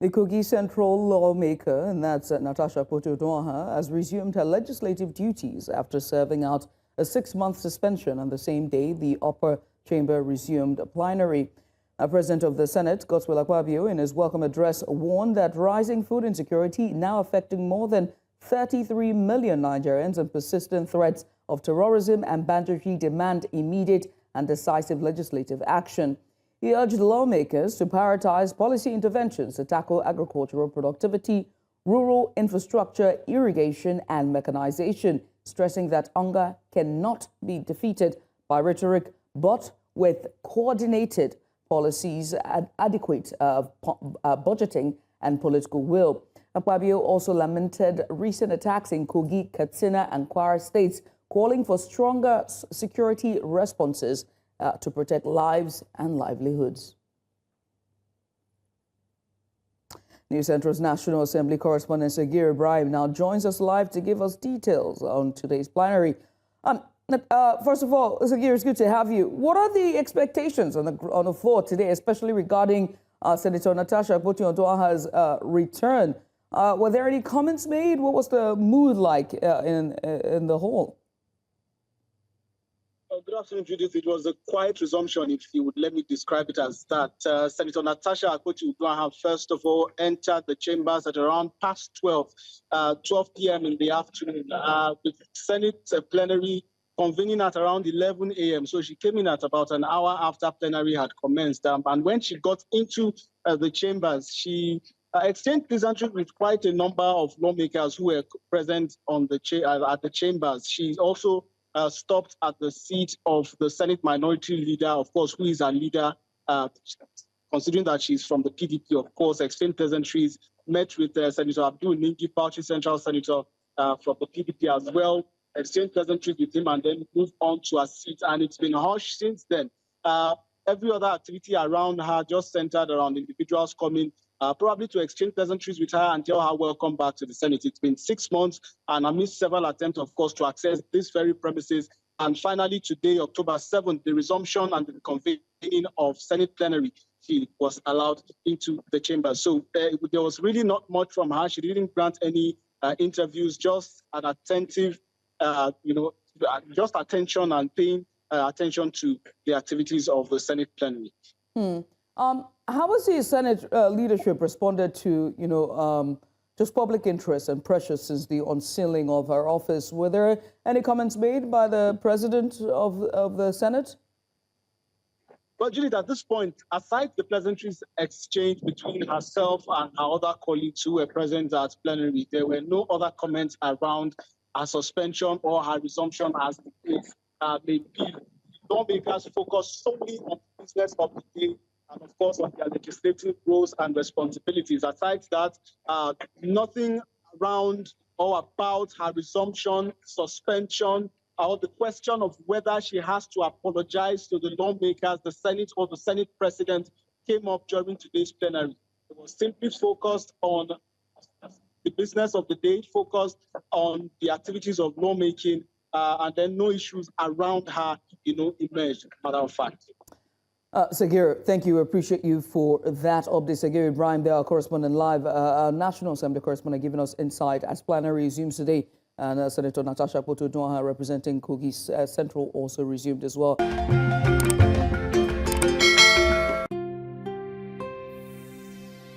The Kogi Central lawmaker, and that's Natasha Akpoti-Uduaghan, has resumed her legislative duties after serving out a 6-month suspension on the same day the upper chamber resumed plenary. President of the Senate, Godswill Akpabio, in his welcome address, warned that rising food insecurity, now affecting more than 33 million Nigerians, and persistent threats of terrorism and banditry demand immediate and decisive legislative action. He urged lawmakers to prioritize policy interventions to tackle agricultural productivity, rural infrastructure, irrigation, and mechanization, stressing that hunger cannot be defeated by rhetoric, but with coordinated policies and adequate budgeting and political will. Akpabio also lamented recent attacks in Kogi, Katsina, and Kwara states, calling for stronger security responses to protect lives and livelihoods. News Central's National Assembly correspondent Sagir Ibrahim now joins us live to give us details on today's plenary. First of all, Sagir, it's good to have you. What are the expectations on the floor today, especially regarding Senator Natasha Akpoti-Uduaghan's return? Were there any comments made? What was the mood like in the hall? Good afternoon, Judith. It was a quiet resumption, if you would let me describe it as that. Senator Natasha Akpoti-Uduaghan, first of all, entered the chambers at around past 12 p.m. in the afternoon. The Senate plenary convening at around 11 a.m. So she came in at about an hour after plenary had commenced. And when she got into the chambers, she exchanged pleasantries with quite a number of lawmakers who were present on the at the chambers. She also stopped at the seat of the Senate Minority Leader, of course, who is a leader, considering that she's from the PDP, of course, exchanged pleasantries, met with Senator Abdul Ningi, Bauchi Central Senator from the PDP as well, exchanged pleasantries with him, and then moved on to her seat. And it's been hushed since then. Every other activity around her just centered around individuals coming probably to exchange pleasantries with her and tell her welcome back to the Senate. It's been 6 months, and amidst several attempts, of course, to access these very premises. And finally, today, October 7th, the resumption and the convening of Senate plenary, she was allowed into the chamber. So there was really not much from her. She didn't grant any interviews, just an attentive, just attention and paying attention to the activities of the Senate plenary. How has the Senate leadership responded to, just public interest and pressure since the unsealing of her office? Were there any comments made by the president of the Senate? Well, Judith, at this point, aside the pleasantries exchange between herself and her other colleagues who were present at plenary, there were no other comments around her suspension or her resumption as the case may be. Lawmakers focus solely on the business of the day and, of course, on their legislative roles and responsibilities. Aside that, nothing around or about her resumption, suspension, or the question of whether she has to apologize to the lawmakers, the Senate, or the Senate president came up during today's plenary. It was simply focused on the business of the day, focused on the activities of lawmaking, and then no issues around her, emerged, matter of fact. Sagir, thank you. Appreciate you for that update. Sagir Ibrahim, our correspondent live, our National Assembly correspondent, giving us insight as plenary resumes today. And Senator Natasha Akpoti-Uduaghan representing Kogi Central also resumed as well.